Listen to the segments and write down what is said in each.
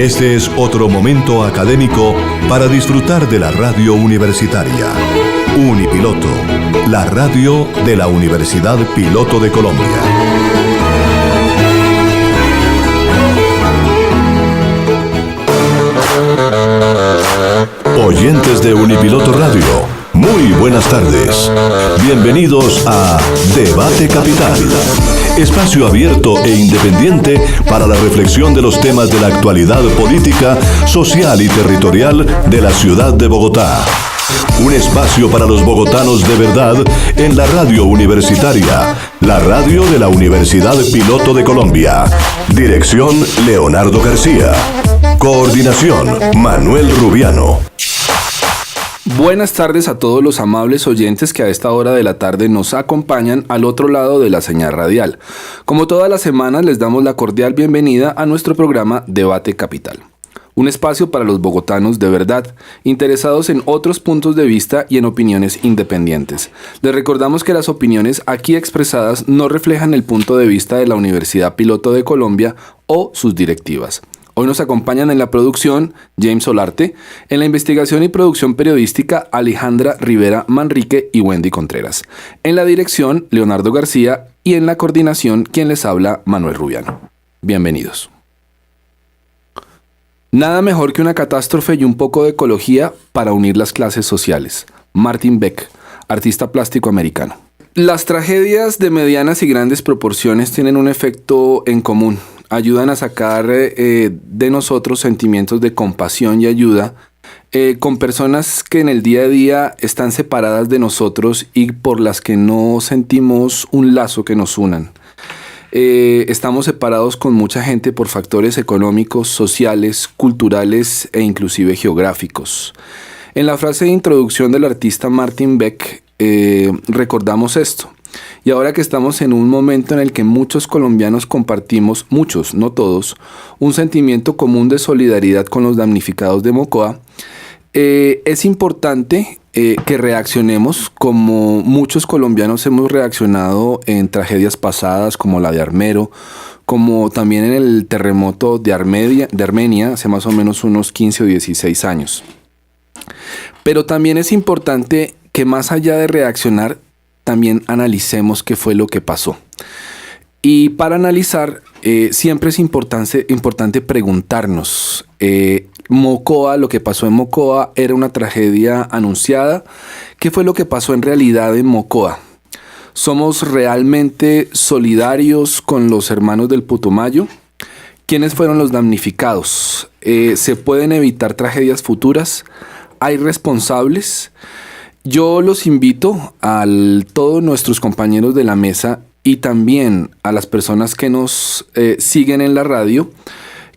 Este es otro momento académico para disfrutar de la radio universitaria. Unipiloto, la radio de la Universidad Piloto de Colombia. Oyentes de Unipiloto Radio, muy buenas tardes. Bienvenidos a Debate Capital, espacio abierto e independiente para la reflexión de los temas de la actualidad política, social y territorial de la ciudad de Bogotá. Un espacio para los bogotanos de verdad en la radio universitaria, la radio de la Universidad Piloto de Colombia. Dirección Leonardo García. Coordinación Manuel Rubiano. Buenas tardes a todos los amables oyentes que a esta hora de la tarde nos acompañan al otro lado de la señal radial. Como todas las semanas les damos la cordial bienvenida a nuestro programa Debate Capital. Un espacio para los bogotanos de verdad, interesados en otros puntos de vista y en opiniones independientes. Les recordamos que las opiniones aquí expresadas no reflejan el punto de vista de la Universidad Piloto de Colombia o sus directivas. Hoy nos acompañan en la producción James Solarte, en la investigación y producción periodística Alejandra Rivera Manrique y Wendy Contreras, en la dirección Leonardo García y en la coordinación quien les habla Manuel Rubiano. Bienvenidos. Nada mejor que una catástrofe y un poco de ecología para unir las clases sociales. Martin Beck, artista plástico americano. Las tragedias de medianas y grandes proporciones tienen un efecto en común. Ayudan a sacar de nosotros sentimientos de compasión y ayuda con personas que en el día a día están separadas de nosotros y por las que no sentimos un lazo que nos unan. Estamos separados con mucha gente por factores económicos, sociales, culturales e inclusive geográficos. En la frase de introducción del artista Martin Beck recordamos esto. Y ahora que estamos en un momento en el que muchos colombianos compartimos, muchos, no todos, un sentimiento común de solidaridad con los damnificados de Mocoa, es importante que reaccionemos como muchos colombianos hemos reaccionado en tragedias pasadas como la de Armero, como también en el terremoto de Armenia hace más o menos unos 15 o 16 años. Pero también es importante que más allá de reaccionar, también analicemos qué fue lo que pasó. Y para analizar, siempre es importante preguntarnos, Mocoa, lo que pasó en Mocoa era una tragedia anunciada. ¿Qué fue lo que pasó en realidad en Mocoa? ¿Somos realmente solidarios con los hermanos del Putumayo? ¿Quiénes fueron los damnificados? ¿Se pueden evitar tragedias futuras? ¿Hay responsables? Yo los invito a todos nuestros compañeros de la mesa y también a las personas que nos siguen en la radio,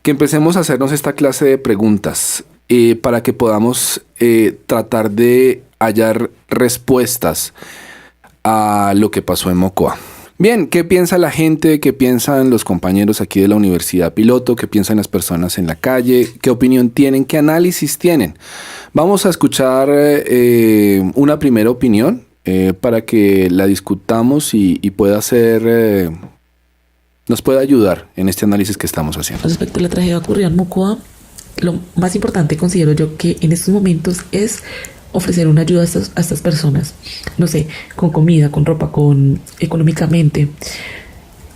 que empecemos a hacernos esta clase de preguntas para que podamos tratar de hallar respuestas a lo que pasó en Mocoa. Bien, ¿qué piensa la gente? ¿Qué piensan los compañeros aquí de la Universidad Piloto? ¿Qué piensan las personas en la calle? ¿Qué opinión tienen? ¿Qué análisis tienen? Vamos a escuchar una primera opinión para que la discutamos y pueda ser, nos pueda ayudar en este análisis que estamos haciendo. Respecto a la tragedia ocurrida en Mocoa, lo más importante considero yo que en estos momentos es ofrecer una ayuda a estas personas, no sé, con comida, con ropa, con económicamente,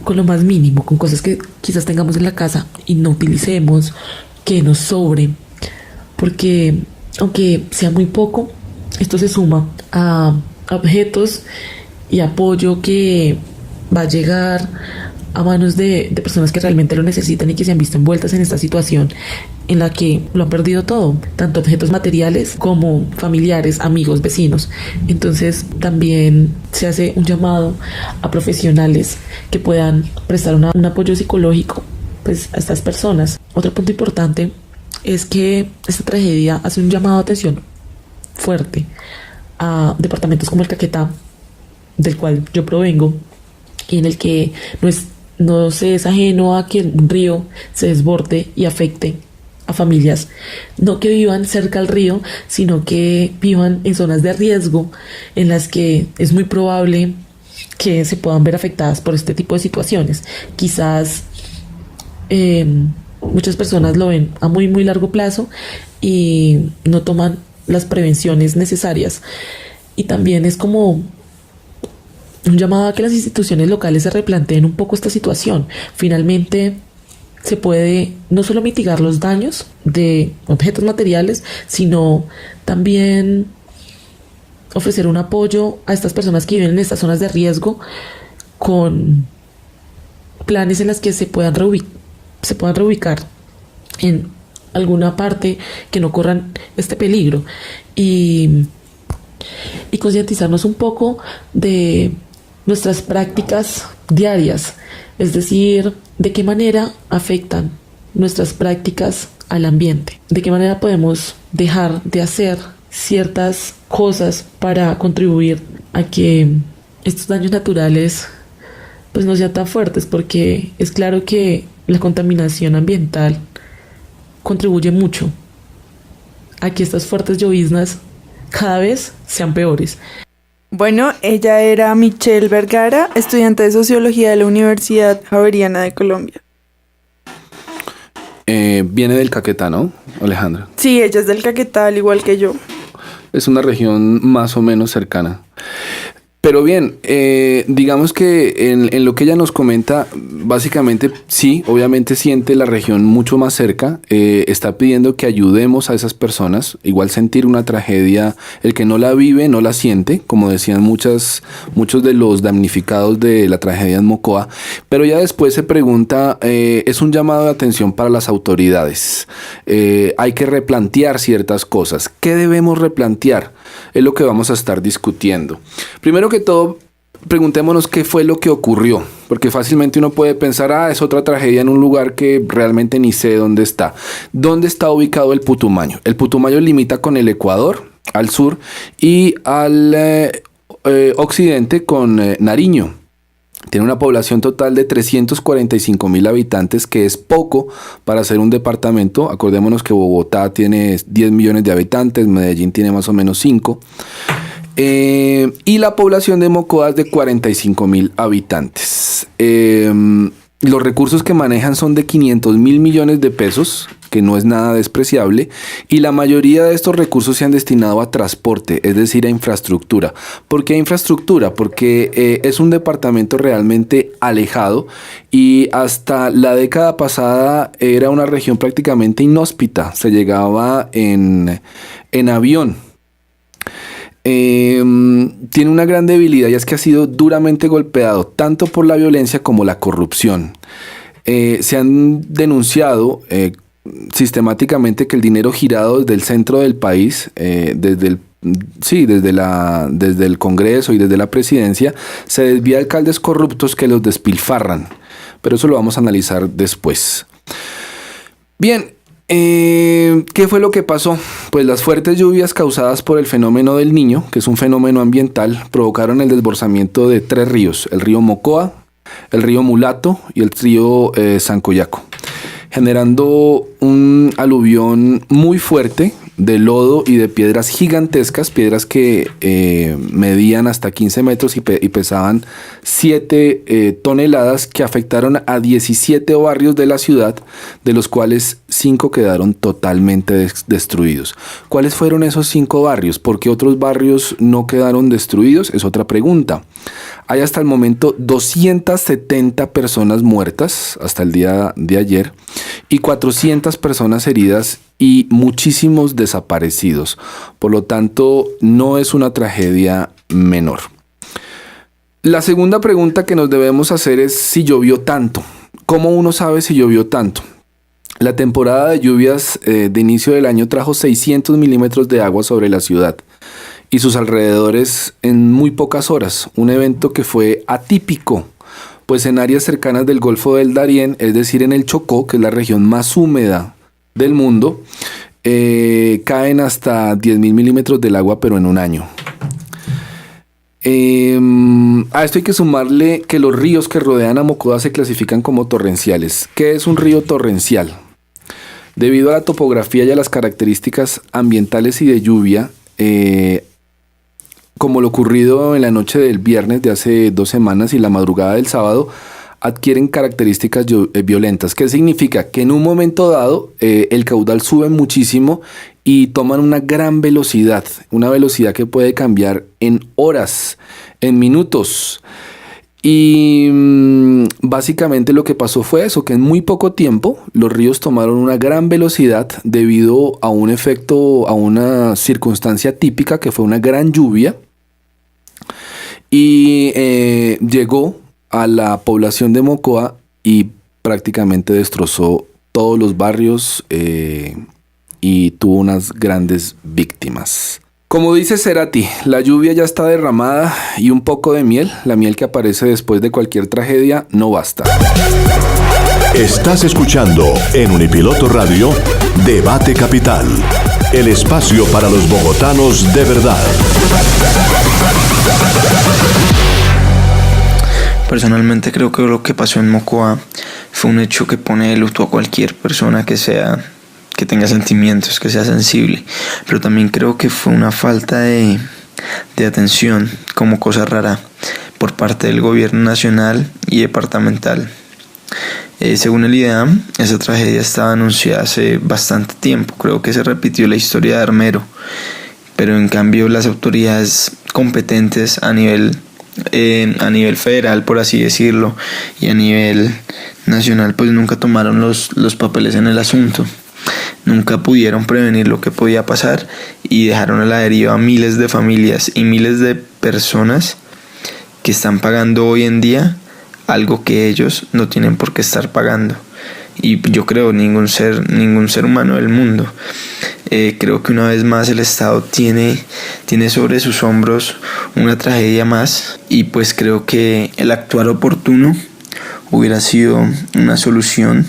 con lo más mínimo, con cosas que quizás tengamos en la casa y no utilicemos, que nos sobre, porque aunque sea muy poco, esto se suma a objetos y apoyo que va a llegar a manos de personas que realmente lo necesitan y que se han visto envueltas en esta situación en la que lo han perdido todo, tanto objetos materiales como familiares, amigos, vecinos. Entonces también se hace un llamado a profesionales que puedan prestar un apoyo psicológico pues, a estas personas. Otro punto importante es que esta tragedia hace un llamado de atención fuerte a departamentos como el Caquetá, del cual yo provengo, y en el que no se es ajeno a que un río se desborde y afecte a familias, no que vivan cerca al río, sino que vivan en zonas de riesgo en las que es muy probable que se puedan ver afectadas por este tipo de situaciones. Quizás muchas personas lo ven a muy, muy largo plazo y no toman las prevenciones necesarias. Y también es como un llamado a que las instituciones locales se replanteen un poco esta situación. Finalmente, se puede no solo mitigar los daños de objetos materiales, sino también ofrecer un apoyo a estas personas que viven en estas zonas de riesgo con planes en las que se puedan reubicar en alguna parte que no corran este peligro y concientizarnos un poco de nuestras prácticas diarias, es decir, de qué manera afectan nuestras prácticas al ambiente, de qué manera podemos dejar de hacer ciertas cosas para contribuir a que estos daños naturales pues no sean tan fuertes, porque es claro que la contaminación ambiental contribuye mucho a que estas fuertes lloviznas cada vez sean peores. Bueno, ella era Michelle Vergara, estudiante de Sociología de la Universidad Javeriana de Colombia. Viene del Caquetá, ¿no, Alejandra? Sí, ella es del Caquetá, al igual que yo. Es una región más o menos cercana. Pero bien, digamos que en lo que ella nos comenta, básicamente sí, obviamente siente la región mucho más cerca, está pidiendo que ayudemos a esas personas, igual sentir una tragedia, el que no la vive no la siente, como decían muchos de los damnificados de la tragedia en Mocoa, pero ya después se pregunta, es un llamado de atención para las autoridades, hay que replantear ciertas cosas, ¿qué debemos replantear? Es lo que vamos a estar discutiendo. Primero que todo, preguntémonos qué fue lo que ocurrió, porque fácilmente uno puede pensar, es otra tragedia en un lugar que realmente ni sé dónde está. ¿Dónde está ubicado el Putumayo? El Putumayo limita con el Ecuador, al sur, y al occidente con Nariño. Tiene una población total de 345,000 habitantes, que es poco para ser un departamento. Acordémonos que Bogotá tiene 10 millones de habitantes, Medellín tiene más o menos 5. Y la población de Mocoa es de 45,000 habitantes. Los recursos que manejan son de 500,000 millones de pesos, que no es nada despreciable, y la mayoría de estos recursos se han destinado a transporte, es decir, a infraestructura. ¿Por qué infraestructura? Porque es un departamento realmente alejado y hasta la década pasada era una región prácticamente inhóspita, se llegaba en avión. Tiene una gran debilidad y es que ha sido duramente golpeado tanto por la violencia como la corrupción. Se han denunciado sistemáticamente que el dinero girado desde el centro del país, desde el Congreso y desde la presidencia, se desvía a alcaldes corruptos que los despilfarran. Pero eso lo vamos a analizar después. Bien. ¿Qué fue lo que pasó? Pues las fuertes lluvias causadas por el fenómeno del Niño, que es un fenómeno ambiental, provocaron el desbordamiento de 3 ríos, el río Mocoa, el río Mulato y el río Sancoyaco, generando un aluvión muy fuerte de lodo y de piedras gigantescas, piedras que medían hasta 15 metros y pesaban 7 toneladas, que afectaron a 17 barrios de la ciudad, de los cuales 5 quedaron totalmente destruidos. ¿Cuáles fueron esos 5 barrios? ¿Por qué otros barrios no quedaron destruidos? Es otra pregunta. Hay hasta el momento 270 personas muertas hasta el día de ayer y 400 personas heridas y muchísimos desaparecidos. Por lo tanto, no es una tragedia menor. La segunda pregunta que nos debemos hacer es si llovió tanto. ¿Cómo uno sabe si llovió tanto? La temporada de lluvias de inicio del año trajo 600 milímetros de agua sobre la ciudad y sus alrededores en muy pocas horas, un evento que fue atípico, pues en áreas cercanas del Golfo del Darién, es decir, en el Chocó, que es la región más húmeda del mundo, caen hasta 10.000 milímetros del agua, pero en un año. A esto hay que sumarle que los ríos que rodean a Mocoa se clasifican como torrenciales. ¿Qué es un río torrencial? Debido a la topografía y a las características ambientales y de lluvia, como lo ocurrido en la noche del viernes de hace 2 semanas y la madrugada del sábado, adquieren características violentas. ¿Qué significa? Que en un momento dado el caudal sube muchísimo y toman una gran velocidad, una velocidad que puede cambiar en horas, en minutos. Y básicamente lo que pasó fue eso, que en muy poco tiempo los ríos tomaron una gran velocidad debido a un efecto, a una circunstancia típica que fue una gran lluvia. Y llegó a la población de Mocoa y prácticamente destrozó todos los barrios y tuvo unas grandes víctimas. Como dice Cerati, la lluvia ya está derramada y un poco de miel, la miel que aparece después de cualquier tragedia, no basta. Estás escuchando en Unipiloto Radio Debate Capital, el espacio para los bogotanos de verdad. Personalmente creo que lo que pasó en Mocoa fue un hecho que pone de luto a cualquier persona que tenga sentimientos, que sea sensible, pero también creo que fue una falta de atención como cosa rara por parte del gobierno nacional y departamental. Según el IDEAM, esa tragedia estaba anunciada hace bastante tiempo, creo que se repitió la historia de Armero, pero en cambio las autoridades competentes a nivel federal, por así decirlo, y a nivel nacional, pues nunca tomaron los papeles en el asunto. Nunca pudieron prevenir lo que podía pasar y dejaron a la deriva a miles de familias y miles de personas que están pagando hoy en día algo que ellos no tienen por qué estar pagando. Y yo creo ningún ser humano del mundo. Creo que una vez más el Estado tiene sobre sus hombros una tragedia más, y pues creo que el actuar oportuno hubiera sido una solución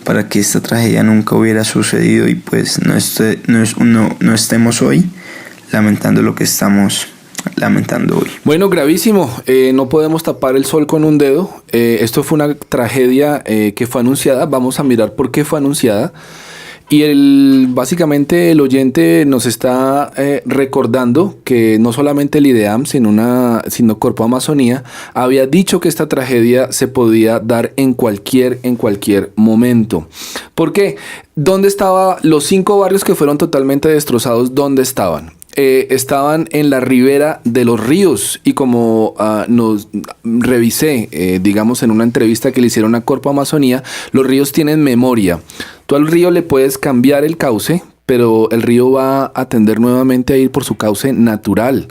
para que esta tragedia nunca hubiera sucedido y pues no estemos hoy lamentando lo que estamos lamentando hoy. Bueno, gravísimo. No podemos tapar el sol con un dedo. Esto fue una tragedia que fue anunciada. Vamos a mirar por qué fue anunciada. Y básicamente el oyente nos está recordando que no solamente el IDEAM, sino Corpo Amazonía había dicho que esta tragedia se podía dar en cualquier momento. ¿Por qué? ¿Dónde estaban los 5 barrios que fueron totalmente destrozados? ¿Dónde estaban? Estaban en la ribera de los ríos, y como nos revisé, digamos, en una entrevista que le hicieron a Corpo Amazonía, los ríos tienen memoria. Tú al río le puedes cambiar el cauce, pero el río va a tender nuevamente a ir por su cauce natural.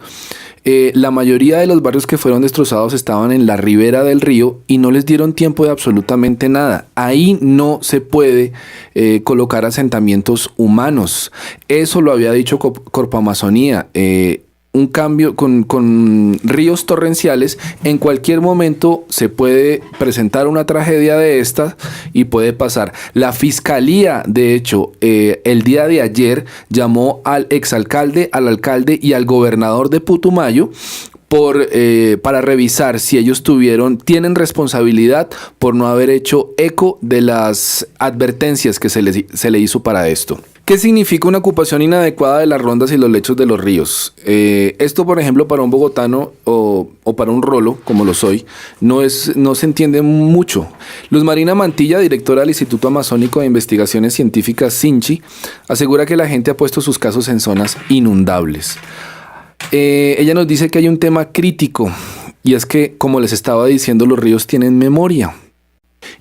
La mayoría de los barrios que fueron destrozados estaban en la ribera del río y no les dieron tiempo de absolutamente nada. Ahí no se puede colocar asentamientos humanos. Eso lo había dicho Corpo Amazonía. Un cambio con ríos torrenciales, en cualquier momento se puede presentar una tragedia de esta y puede pasar. La fiscalía, de hecho, el día de ayer llamó al exalcalde, al alcalde y al gobernador de Putumayo para revisar si ellos tienen responsabilidad por no haber hecho eco de las advertencias que se le hizo para esto. ¿Qué significa una ocupación inadecuada de las rondas y los lechos de los ríos? Esto, por ejemplo, para un bogotano o para un rolo, como lo soy, no se entiende mucho. Luz Marina Mantilla, directora del Instituto Amazónico de Investigaciones Científicas, SINCHI, asegura que la gente ha puesto sus casos en zonas inundables. Ella nos dice que hay un tema crítico, y es que, como les estaba diciendo, los ríos tienen memoria.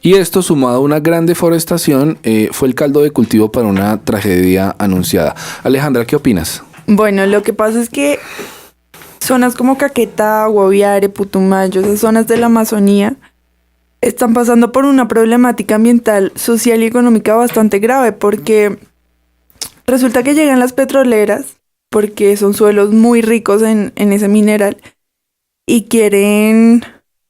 Y esto, sumado a una gran deforestación, fue el caldo de cultivo para una tragedia anunciada. Alejandra, ¿qué opinas? Bueno, lo que pasa es que zonas como Caquetá, Guaviare, Putumayo, esas zonas de la Amazonía, están pasando por una problemática ambiental, social y económica bastante grave, porque resulta que llegan las petroleras, porque son suelos muy ricos en ese mineral, y quieren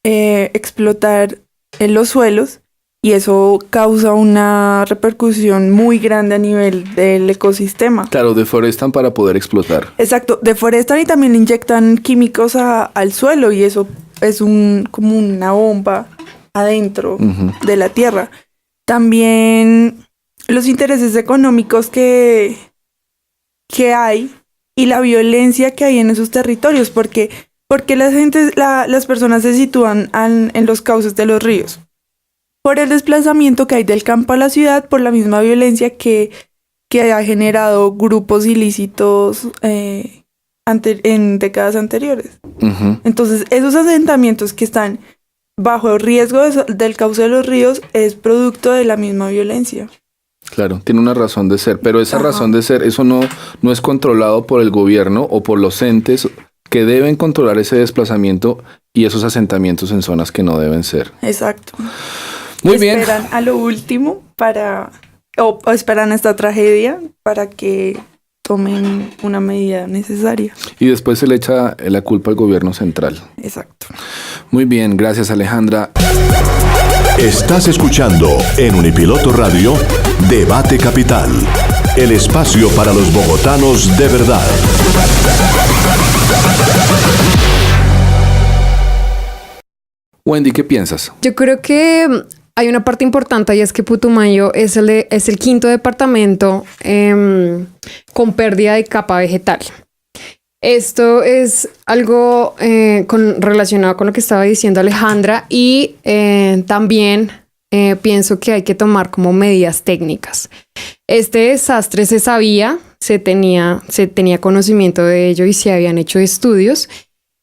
explotar en los suelos, y eso causa una repercusión muy grande a nivel del ecosistema. Claro, deforestan para poder explotar. Exacto, deforestan y también inyectan químicos al suelo, y eso es como una bomba adentro de la tierra. También los intereses económicos que hay y la violencia que hay en esos territorios, porque las personas se sitúan en los cauces de los ríos. por el desplazamiento que hay del campo a la ciudad, por la misma violencia que ha generado grupos ilícitos en décadas anteriores. Ujú. Entonces, esos asentamientos que están bajo el riesgo del cauce de los ríos es producto de la misma violencia. Claro, tiene una razón de ser, pero esa Ajá. razón de ser, eso no es controlado por el gobierno o por los entes que deben controlar ese desplazamiento y esos asentamientos en zonas que no deben ser. Exacto. Muy bien. Esperan a lo último o esperan esta tragedia para que tomen una medida necesaria. Y después se le echa la culpa al gobierno central. Exacto. Muy bien, gracias Alejandra. Estás escuchando en Unipiloto Radio Debate Capital, el espacio para los bogotanos de verdad. Wendy, ¿qué piensas? Yo creo que hay una parte importante y es que Putumayo es el quinto departamento con pérdida de capa vegetal. Esto es algo relacionado con lo que estaba diciendo Alejandra y también pienso que hay que tomar como medidas técnicas. Este desastre se sabía, se tenía conocimiento de ello y se habían hecho estudios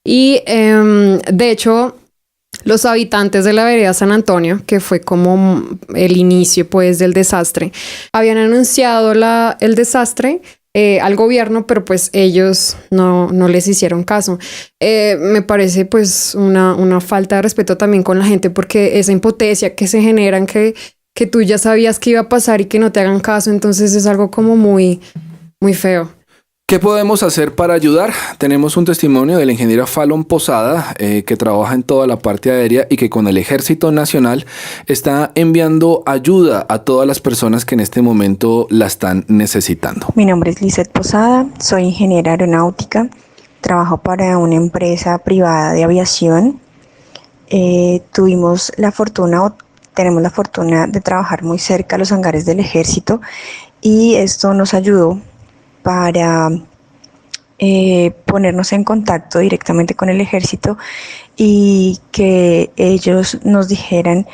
y de hecho los habitantes de la vereda San Antonio, que fue como el inicio pues del desastre, habían anunciado el desastre al gobierno, pero pues ellos no les hicieron caso. Me parece pues una falta de respeto también con la gente, porque esa impotencia que se generan, que tú ya sabías que iba a pasar y que no te hagan caso, entonces es algo como muy, muy feo. ¿Qué podemos hacer para ayudar? Tenemos un testimonio de la ingeniera Fallon Posada, que trabaja en toda la parte aérea y que con el Ejército Nacional está enviando ayuda a todas las personas que en este momento la están necesitando. Mi nombre es Lizeth Posada, soy ingeniera aeronáutica, trabajo para una empresa privada de aviación. Tenemos la fortuna de trabajar muy cerca a los hangares del Ejército y esto nos ayudó para ponernos en contacto directamente con el Ejército y que ellos nos dijeran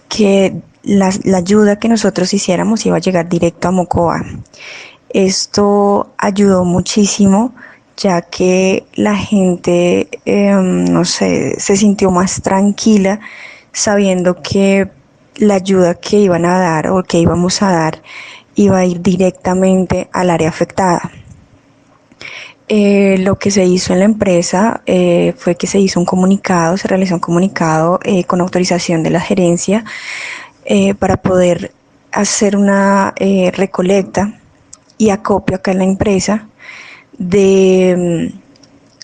que la ayuda que nosotros hiciéramos iba a llegar directo a Mocoa. Esto ayudó muchísimo, ya que la gente, se sintió más tranquila sabiendo que la ayuda que iban a dar o que íbamos a dar iba a ir directamente al área afectada. Lo que se hizo en la empresa fue que se realizó un comunicado con autorización de la gerencia para poder hacer una recolecta y acopio acá en la empresa de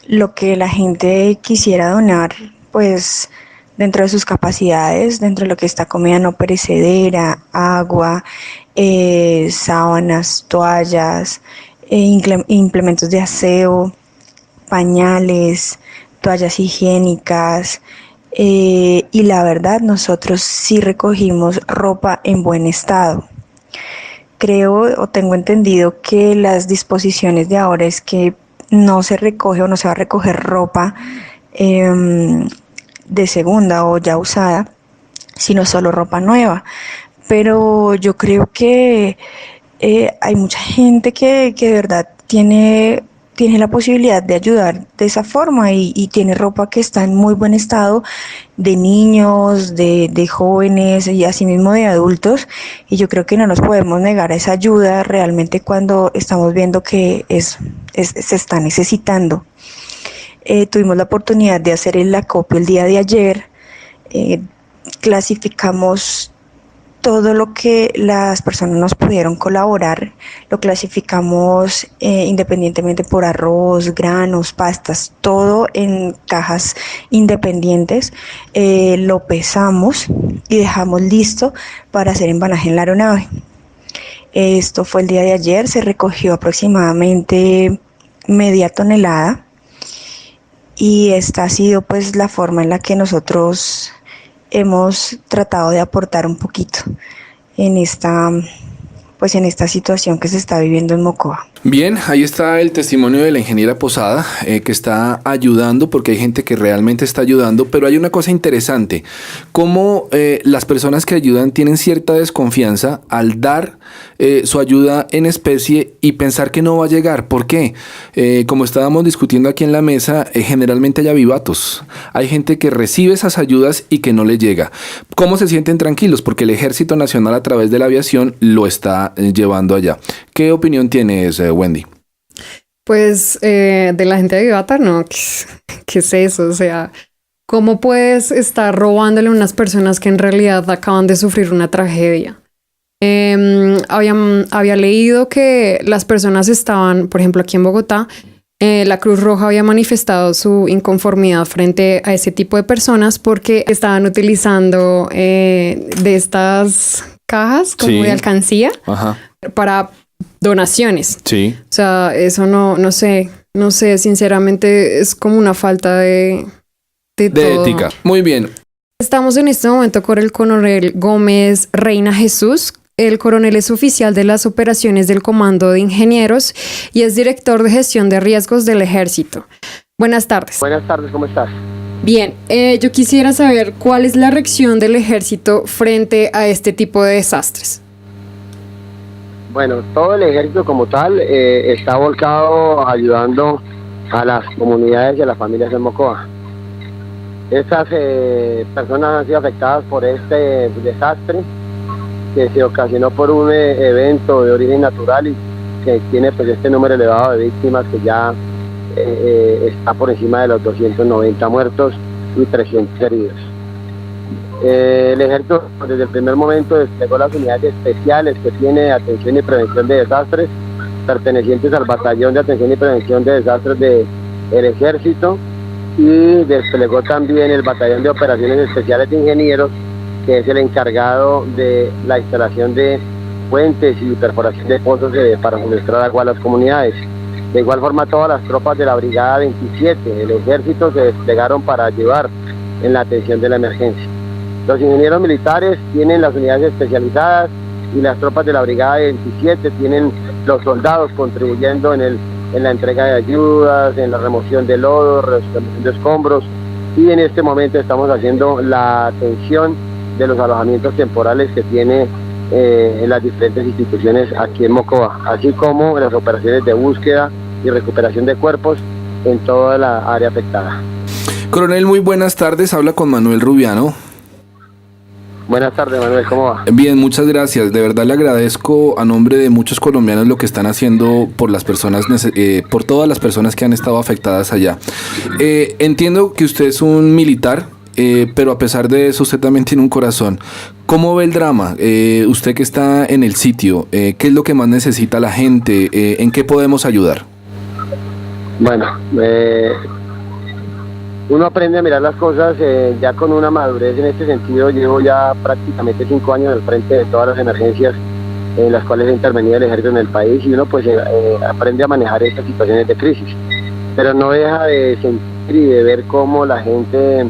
lo que la gente quisiera donar, pues dentro de sus capacidades, dentro de lo que está comida no perecedera, agua, sábanas, toallas, implementos de aseo, pañales, toallas higiénicas, y la verdad nosotros sí recogimos ropa en buen estado. Creo o tengo entendido que las disposiciones de ahora es que no se recoge o no se va a recoger ropa de segunda o ya usada, sino solo ropa nueva. Pero yo creo que hay mucha gente que de verdad tiene la posibilidad de ayudar de esa forma y tiene ropa que está en muy buen estado, de niños, de jóvenes y asimismo de adultos, y yo creo que no nos podemos negar a esa ayuda realmente cuando estamos viendo que se está necesitando. Tuvimos la oportunidad de hacer el acopio el día de ayer, clasificamos todo lo que las personas nos pudieron colaborar, lo clasificamos independientemente por arroz, granos, pastas, todo en cajas independientes, lo pesamos y dejamos listo para hacer embalaje en la aeronave. Esto fue el día de ayer, se recogió aproximadamente media tonelada y esta ha sido pues la forma en la que nosotros hemos tratado de aportar un poquito en esta pues en esta situación que se está viviendo en Mocoa. Bien, ahí está el testimonio de la ingeniera Posada, que está ayudando, porque hay gente que realmente está ayudando, pero hay una cosa interesante, cómo las personas que ayudan tienen cierta desconfianza al dar su ayuda en especie y pensar que no va a llegar. ¿Por qué? Como estábamos discutiendo aquí en la mesa, generalmente hay avivatos. Hay gente que recibe esas ayudas y que no le llega. ¿Cómo se sienten tranquilos? Porque el Ejército Nacional a través de la aviación lo está llevando allá. ¿Qué opinión tienes, Wendy? Pues de la gente de Vivata, no, ¿qué es eso? O sea, ¿cómo puedes estar robándole a unas personas que en realidad acaban de sufrir una tragedia? Había leído que las personas estaban, por ejemplo, aquí en Bogotá, la Cruz Roja había manifestado su inconformidad frente a ese tipo de personas porque estaban utilizando de estas cajas como de alcancía para donaciones. Sí. O sea, eso no sé, sinceramente es como una falta de todo. Ética. Muy bien. Estamos en este momento con el coronel Gómez Reina Jesús. El coronel es oficial de las operaciones del Comando de Ingenieros y es director de gestión de riesgos del Ejército. Buenas tardes. Buenas tardes, ¿cómo estás? Bien, yo quisiera saber cuál es la reacción del Ejército frente a este tipo de desastres. Bueno, todo el ejército como tal está volcado ayudando a las comunidades y a las familias de Mocoa. Estas personas han sido afectadas por este desastre que se ocasionó por un evento de origen natural y que tiene pues este número elevado de víctimas que ya está por encima de los 290 muertos y 300 heridos. El ejército desde el primer momento desplegó las unidades especiales que tiene atención y prevención de desastres, pertenecientes al batallón de atención y prevención de desastres del ejército, y desplegó también el batallón de operaciones especiales de ingenieros, que es el encargado de la instalación de puentes y perforación de pozos para suministrar agua a las comunidades. De igual forma, todas las tropas de la Brigada 27 del ejército se desplegaron para ayudar en la atención de la emergencia. Los ingenieros militares tienen las unidades especializadas y las tropas de la Brigada 27 tienen los soldados contribuyendo en la entrega de ayudas, en la remoción de lodo, remoción de escombros, y en este momento estamos haciendo la atención de los alojamientos temporales que tiene en las diferentes instituciones aquí en Mocoa, así como las operaciones de búsqueda y recuperación de cuerpos en toda la área afectada. Coronel, muy buenas tardes. Habla con Manuel Rubiano. Buenas tardes, Manuel, ¿cómo va? Bien, muchas gracias. De verdad le agradezco a nombre de muchos colombianos lo que están haciendo por las personas, por todas las personas que han estado afectadas allá. Entiendo que usted es un militar, pero a pesar de eso usted también tiene un corazón. ¿Cómo ve el drama? Usted que está en el sitio, ¿qué es lo que más necesita la gente? ¿En qué podemos ayudar? Bueno, uno aprende a mirar las cosas ya con una madurez en este sentido. Llevo ya prácticamente 5 años al frente de todas las emergencias en las cuales ha intervenido el ejército en el país, y uno pues aprende a manejar estas situaciones de crisis, pero no deja de sentir y de ver cómo la gente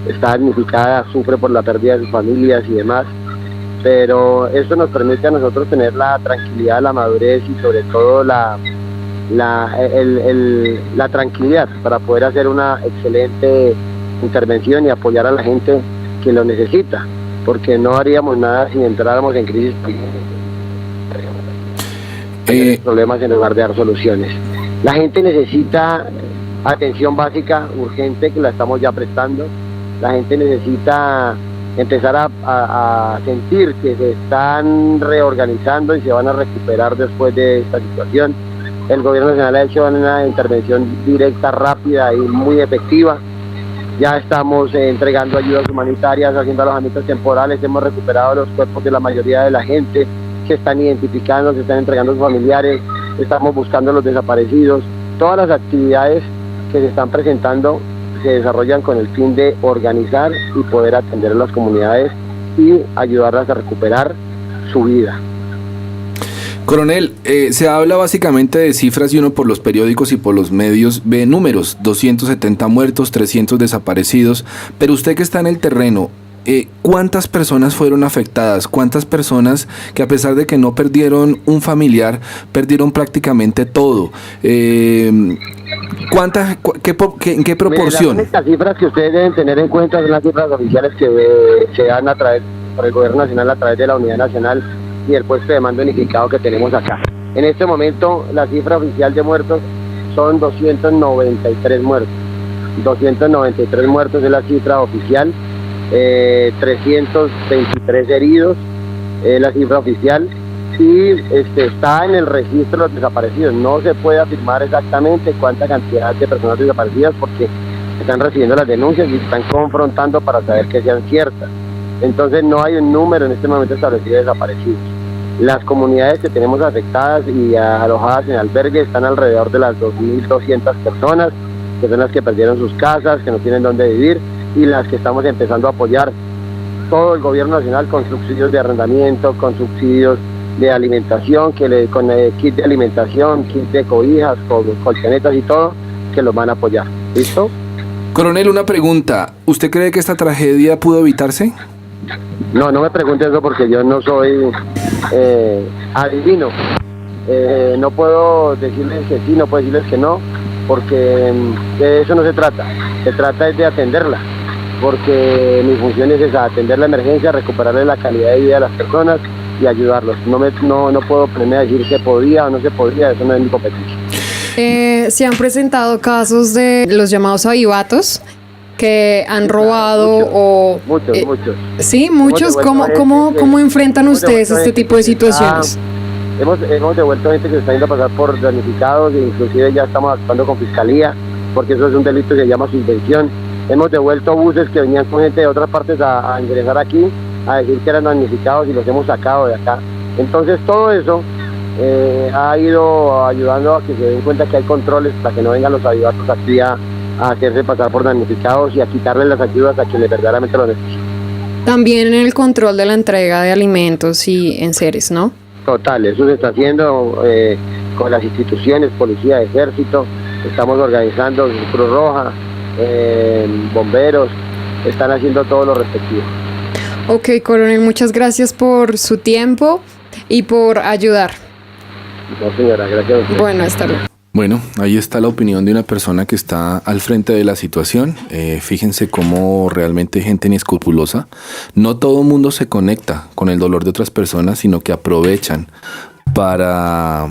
está damnificada, sufre por la pérdida de sus familias y demás, pero esto nos permite a nosotros tener la tranquilidad, la madurez y sobre todo la tranquilidad para poder hacer una excelente intervención y apoyar a la gente que lo necesita, porque no haríamos nada si entráramos en crisis problemas en lugar de dar soluciones. La gente necesita atención básica urgente, que la estamos ya prestando. La gente necesita empezar a sentir que se están reorganizando y se van a recuperar después de esta situación. El gobierno nacional ha hecho una intervención directa, rápida y muy efectiva. Ya estamos entregando ayudas humanitarias, haciendo alojamientos temporales, hemos recuperado los cuerpos de la mayoría de la gente, se están identificando, se están entregando a sus familiares, estamos buscando a los desaparecidos. Todas las actividades que se están presentando se desarrollan con el fin de organizar y poder atender a las comunidades y ayudarlas a recuperar su vida. Coronel, se habla básicamente de cifras y uno por los periódicos y por los medios ve números, 270 muertos, 300 desaparecidos, pero usted que está en el terreno, ¿cuántas personas fueron afectadas? ¿Cuántas personas que a pesar de que no perdieron un familiar, perdieron prácticamente todo? ¿En qué proporción? Las cifras que ustedes deben tener en cuenta son las cifras oficiales que se dan a través por el Gobierno Nacional, a través de la Unidad Nacional y el puesto de mando unificado que tenemos acá. En este momento la cifra oficial de muertos son 293 muertos. 293 muertos es la cifra oficial, 323 heridos es la cifra oficial y está en el registro de los desaparecidos. No se puede afirmar exactamente cuánta cantidad de personas desaparecidas porque están recibiendo las denuncias y están confrontando para saber que sean ciertas. Entonces no hay un número en este momento establecido de desaparecidos. Las comunidades que tenemos afectadas y alojadas en albergues están alrededor de las 2.200 personas, que son las que perdieron sus casas, que no tienen dónde vivir, y las que estamos empezando a apoyar todo el Gobierno Nacional con subsidios de arrendamiento, con subsidios de alimentación, con kit de alimentación, kit de cobijas, con colchonetas y todo, que los van a apoyar. ¿Listo? Coronel, una pregunta. ¿Usted cree que esta tragedia pudo evitarse? No me pregunte eso porque yo no soy adivino. No puedo decirles que sí, no puedo decirles que no, porque de eso no se trata. Se trata es de atenderla, porque mi función es esa, atender la emergencia, recuperarle la calidad de vida a las personas y ayudarlos. No puedo ponerme a decir se podía o no se podía, eso no es mi competencia. Se han presentado casos de los llamados avivatos que han robado muchos. Sí, muchos. ¿Cómo enfrentan ustedes este tipo de situaciones? Hemos devuelto gente que se está yendo a pasar por damnificados e inclusive ya estamos actuando con fiscalía porque eso es un delito que se llama subvención. Hemos devuelto buses que venían con gente de otras partes a ingresar aquí, a decir que eran damnificados y los hemos sacado de acá. Entonces todo eso ha ido ayudando a que se den cuenta que hay controles para que no vengan los avivatos aquí a hacerse pasar por damnificados y a quitarles las ayudas a quienes verdaderamente lo necesitan. También en el control de la entrega de alimentos y enseres, ¿no? Total, eso se está haciendo con las instituciones, policía, ejército, estamos organizando Cruz Roja, bomberos, están haciendo todo lo respectivo. Ok, coronel, muchas gracias por su tiempo y por ayudar. No, señora, gracias a usted. Bueno, hasta luego. Bueno, ahí está la opinión de una persona que está al frente de la situación. Fíjense cómo realmente hay gente inescrupulosa. No todo el mundo se conecta con el dolor de otras personas, sino que aprovechan para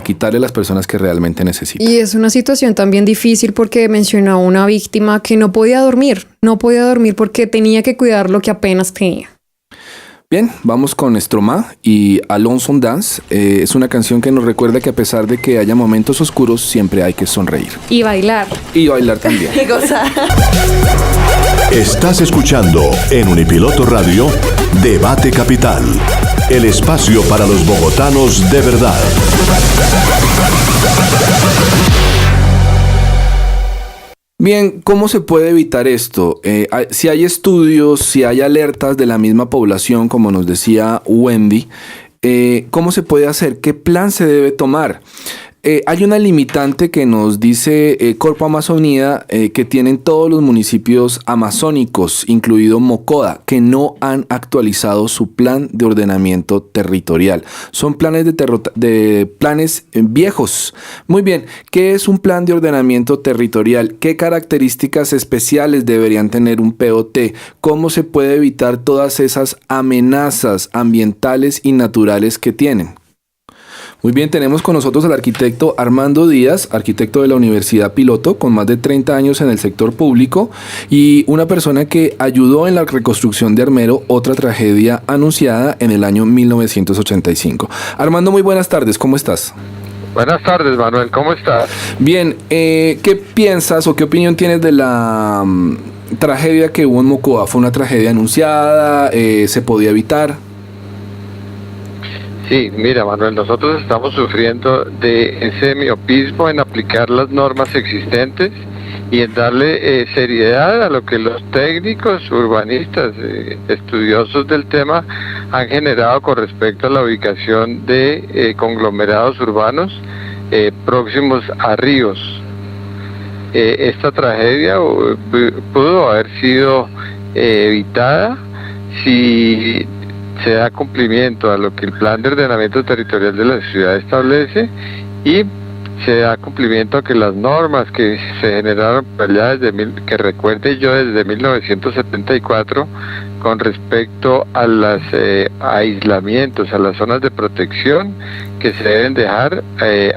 quitarle a las personas que realmente necesitan. Y es una situación también difícil porque mencionó a una víctima que no podía dormir porque tenía que cuidar lo que apenas tenía. Bien, vamos con Stromae y Alonso Dance. Es una canción que nos recuerda que a pesar de que haya momentos oscuros, siempre hay que sonreír. Y bailar. Y bailar también. Y gozar. Estás escuchando en Unipiloto Radio Debate Capital, el espacio para los bogotanos de verdad. Bien, ¿cómo se puede evitar esto? Si hay estudios, si hay alertas de la misma población, como nos decía Wendy, ¿cómo se puede hacer? ¿Qué plan se debe tomar? Hay una limitante que nos dice Corpo Amazonía que tienen todos los municipios amazónicos, incluido Mocoa, que no han actualizado su plan de ordenamiento territorial. Son planes planes viejos. Muy bien, ¿qué es un plan de ordenamiento territorial? ¿Qué características especiales deberían tener un POT? ¿Cómo se puede evitar todas esas amenazas ambientales y naturales que tienen? Muy bien, tenemos con nosotros al arquitecto Armando Díaz, arquitecto de la Universidad Piloto, con más de 30 años en el sector público y una persona que ayudó en la reconstrucción de Armero, otra tragedia anunciada en el año 1985. Armando, muy buenas tardes, ¿cómo estás? Buenas tardes, Manuel, ¿cómo estás? Bien, ¿qué piensas o qué opinión tienes de la tragedia que hubo en Mocoa? ¿Fue una tragedia anunciada? ¿Se podía evitar? Sí, mira, Manuel, nosotros estamos sufriendo de ese miopismo en aplicar las normas existentes y en darle seriedad a lo que los técnicos, urbanistas, estudiosos del tema han generado con respecto a la ubicación de conglomerados urbanos próximos a ríos. Esta tragedia pudo haber sido evitada si se da cumplimiento a lo que el plan de ordenamiento territorial de la ciudad establece y se da cumplimiento a que las normas que se generaron por allá que recuerde yo desde 1974 con respecto a los aislamientos, a las zonas de protección que se deben dejar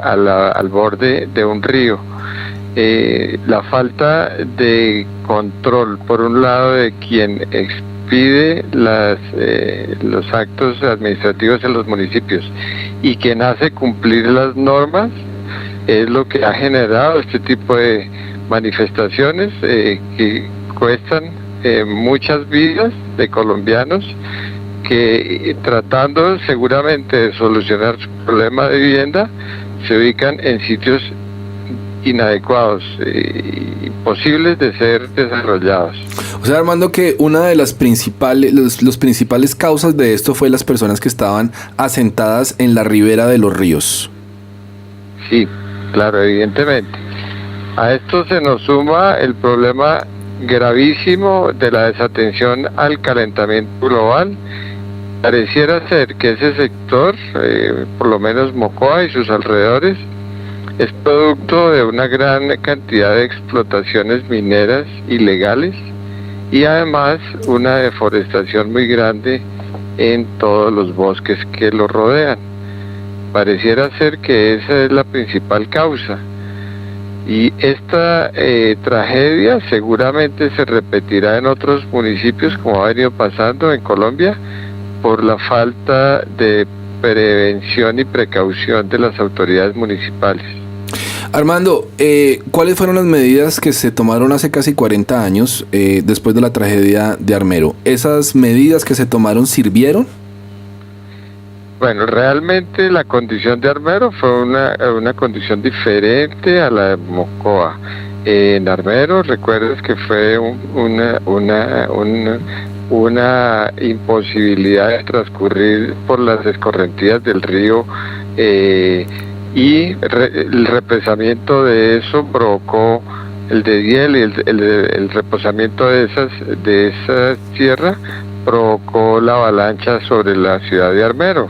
al borde de un río. La falta de control, por un lado, de quien expide los actos administrativos en los municipios y quien hace cumplir las normas, es lo que ha generado este tipo de manifestaciones que cuestan muchas vidas de colombianos que, tratando seguramente de solucionar su problema de vivienda, se ubican en sitios inadecuados, imposibles de ser desarrollados. O sea, Armando, que una de las principales, los principales causas de esto fue las personas que estaban asentadas en la ribera de los ríos. Sí, claro, evidentemente. A esto se nos suma el problema gravísimo de la desatención al calentamiento global. Pareciera ser que ese sector, por lo menos Mocoa y sus alrededores, es producto de una gran cantidad de explotaciones mineras ilegales y además una deforestación muy grande en todos los bosques que lo rodean. Pareciera ser que esa es la principal causa. Y esta tragedia seguramente se repetirá en otros municipios, como ha venido pasando en Colombia, por la falta de prevención y precaución de las autoridades municipales. Armando, ¿cuáles fueron las medidas que se tomaron hace casi 40 años después de la tragedia de Armero? ¿Esas medidas que se tomaron sirvieron? Bueno, realmente la condición de Armero fue una condición diferente a la de Mocoa. En Armero, recuerdas que fue una imposibilidad de transcurrir por las escorrentías del río y el represamiento de eso provocó el deshielo y el reposamiento de esa tierra provocó la avalancha sobre la ciudad de Armero.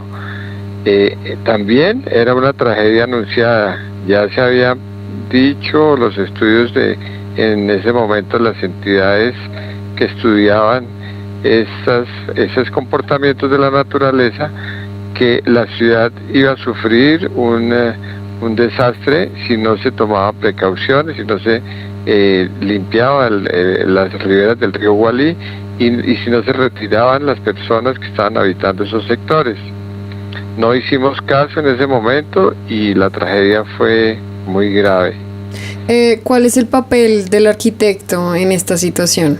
También era una tragedia anunciada, ya se habían dicho los estudios en ese momento las entidades que estudiaban esos comportamientos de la naturaleza, que la ciudad iba a sufrir un desastre si no se tomaban precauciones, si no se limpiaban las riberas del río Gualí y si no se retiraban las personas que estaban habitando esos sectores. No hicimos caso en ese momento y la tragedia fue muy grave. ¿Cuál es el papel del arquitecto en esta situación?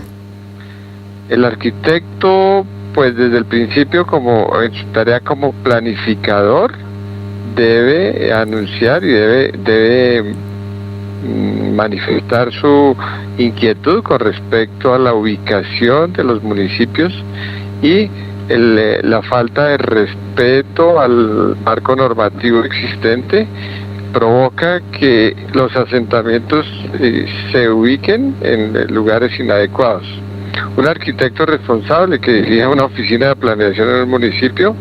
El arquitecto, pues desde el principio, en su tarea como planificador, debe anunciar y debe manifestar su inquietud con respecto a la ubicación de los municipios y la falta de respeto al marco normativo existente provoca que los asentamientos se ubiquen en lugares inadecuados. Un arquitecto responsable que dirija una oficina de planeación en el municipio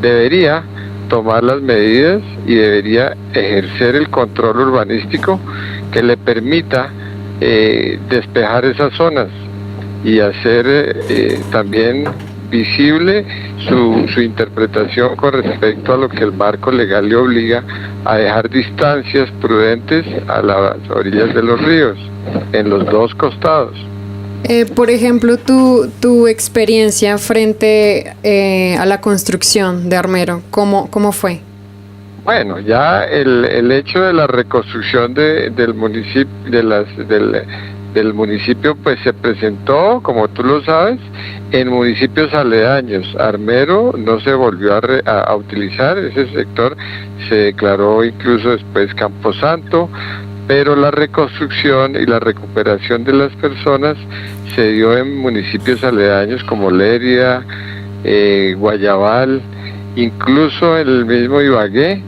debería tomar las medidas y debería ejercer el control urbanístico que le permita despejar esas zonas y hacer también visible su interpretación con respecto a lo que el marco legal le obliga a dejar distancias prudentes a las orillas de los ríos, en los dos costados. Por ejemplo, tu experiencia frente a la construcción de Armero, ¿cómo fue? Bueno, ya el hecho de la reconstrucción del municipio, del municipio, pues se presentó, como tú lo sabes, en municipios aledaños. Armero no se volvió a utilizar, ese sector se declaró incluso después Camposanto, pero la reconstrucción y la recuperación de las personas se dio en municipios aledaños como Lérida, Guayabal, incluso en el mismo Ibagué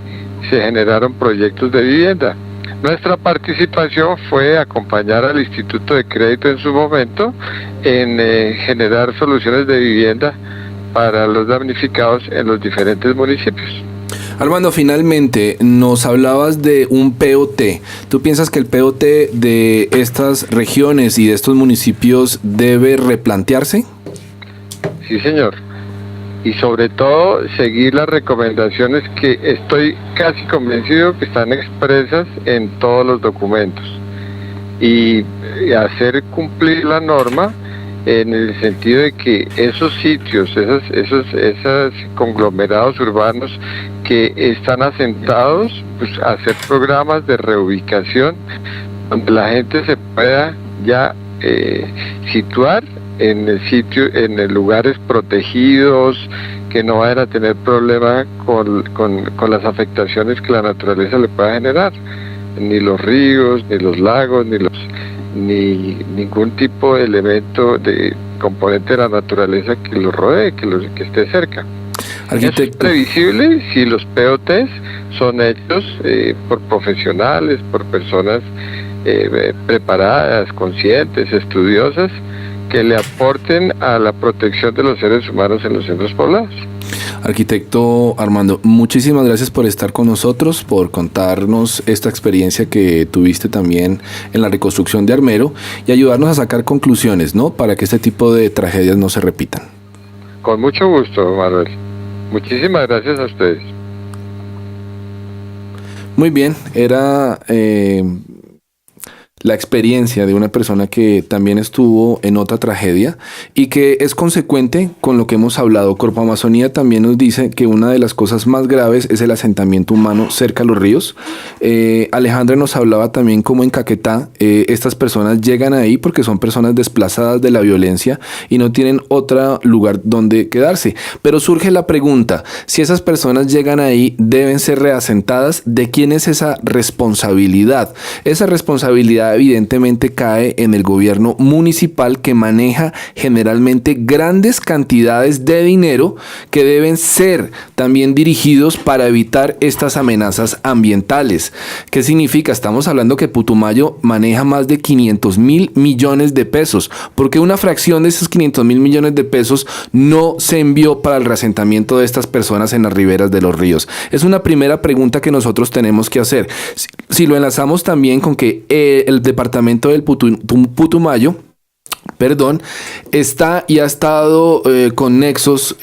se generaron proyectos de vivienda. Nuestra participación fue acompañar al Instituto de Crédito en su momento en generar soluciones de vivienda para los damnificados en los diferentes municipios. Armando, finalmente nos hablabas de un POT. ¿Tú piensas que el POT de estas regiones y de estos municipios debe replantearse? Sí, señor. Y sobre todo seguir las recomendaciones que estoy casi convencido que están expresas en todos los documentos y hacer cumplir la norma en el sentido de que esos sitios, esos conglomerados urbanos que están asentados, pues hacer programas de reubicación donde la gente se pueda ya situar en el sitio, en lugares protegidos, que no vayan a tener problema con las afectaciones que la naturaleza le pueda generar, ni los ríos, ni los lagos, ni ningún tipo de elemento de componente de la naturaleza que los rodee, que esté cerca. Arquitecto. Es previsible si los POTs son hechos por profesionales, por personas preparadas, conscientes, estudiosas, que le aporten a la protección de los seres humanos en los centros poblados. Arquitecto Armando, muchísimas gracias por estar con nosotros, por contarnos esta experiencia que tuviste también en la reconstrucción de Armero y ayudarnos a sacar conclusiones, ¿no? Para que este tipo de tragedias no se repitan. Con mucho gusto, Manuel. Muchísimas gracias a ustedes. Muy bien, era la experiencia de una persona que también estuvo en otra tragedia y que es consecuente con lo que hemos hablado. Corpo Amazonía también nos dice que una de las cosas más graves es el asentamiento humano cerca a los ríos. Alejandra nos hablaba también como en Caquetá estas personas llegan ahí porque son personas desplazadas de la violencia y no tienen otro lugar donde quedarse. Pero surge la pregunta, si esas personas llegan ahí, deben ser reasentadas. ¿De quién es esa responsabilidad? Esa responsabilidad evidentemente cae en el gobierno municipal, que maneja generalmente grandes cantidades de dinero que deben ser también dirigidos para evitar estas amenazas ambientales. ¿Qué significa? Estamos hablando que Putumayo maneja más de 500.000 millones de pesos. ¿Por qué una fracción de esos 500.000 millones de pesos no se envió para el reasentamiento de estas personas en las riberas de los ríos? Es una primera pregunta que nosotros tenemos que hacer. Si lo enlazamos también con que el departamento del Putumayo, está y ha estado con nexos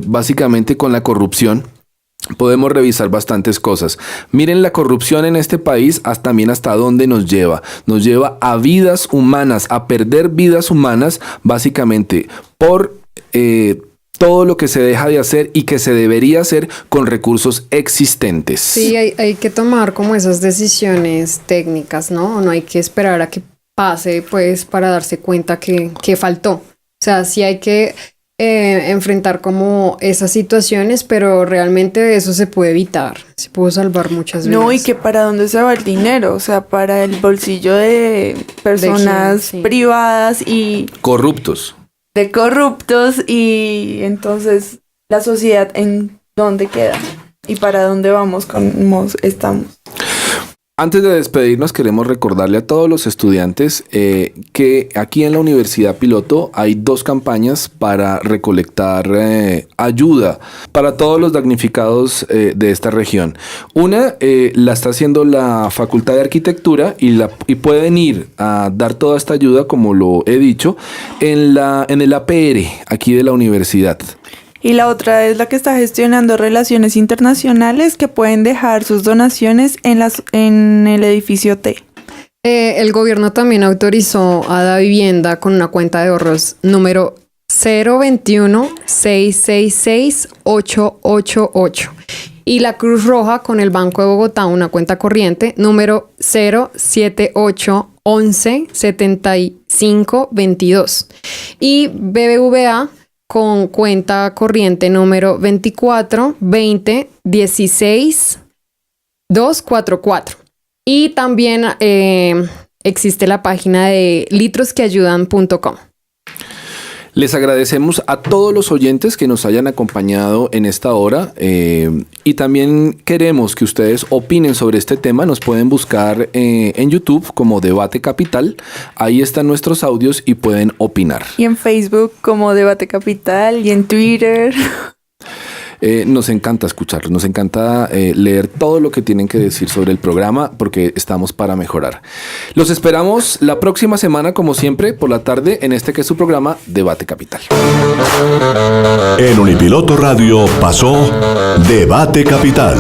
básicamente con la corrupción, podemos revisar bastantes cosas. Miren la corrupción en este país también hasta dónde nos lleva. Nos lleva a vidas humanas, a perder vidas humanas, básicamente por todo lo que se deja de hacer y que se debería hacer con recursos existentes. Sí, hay que tomar como esas decisiones técnicas, ¿no? No hay que esperar a que pase, pues, para darse cuenta que faltó. O sea, sí hay que enfrentar como esas situaciones, pero realmente eso se puede evitar. Se puede salvar muchas vidas. No, y que para dónde se va el dinero, o sea, para el bolsillo de personas privadas y corruptos. De corruptos, y entonces la sociedad en dónde queda y para dónde vamos, cómo estamos. Antes de despedirnos, queremos recordarle a todos los estudiantes que aquí en la Universidad Piloto hay 2 campañas para recolectar ayuda para todos los damnificados de esta región. Una la está haciendo la Facultad de Arquitectura y pueden ir a dar toda esta ayuda, como lo he dicho, en el APR aquí de la universidad. Y la otra es la que está gestionando Relaciones Internacionales, que pueden dejar sus donaciones en el edificio T. El gobierno también autorizó a Davivienda con una cuenta de ahorros número 021-666-888 y la Cruz Roja con el Banco de Bogotá una cuenta corriente número 078-11-75-22 y BBVA con cuenta corriente número 24-20-16-244. Y también existe la página de litrosqueayudan.com. Les agradecemos a todos los oyentes que nos hayan acompañado en esta hora y también queremos que ustedes opinen sobre este tema. Nos pueden buscar en YouTube como Debate Capital. Ahí están nuestros audios y pueden opinar. Y en Facebook como Debate Capital y en Twitter. Nos encanta escucharlos, nos encanta leer todo lo que tienen que decir sobre el programa porque estamos para mejorar. Los esperamos la próxima semana, como siempre, por la tarde en este que es su programa Debate Capital. En Unipiloto Radio pasó Debate Capital.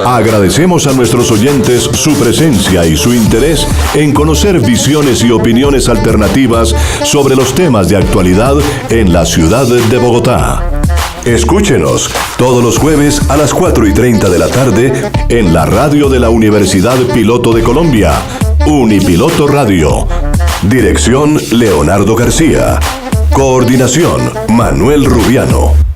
Agradecemos a nuestros oyentes su presencia y su interés en conocer visiones y opiniones alternativas sobre los temas de actualidad en la ciudad de Bogotá. Escúchenos todos los jueves a las 4:30 de la tarde en la radio de la Universidad Piloto de Colombia, Unipiloto Radio. Dirección Leonardo García. Coordinación Manuel Rubiano.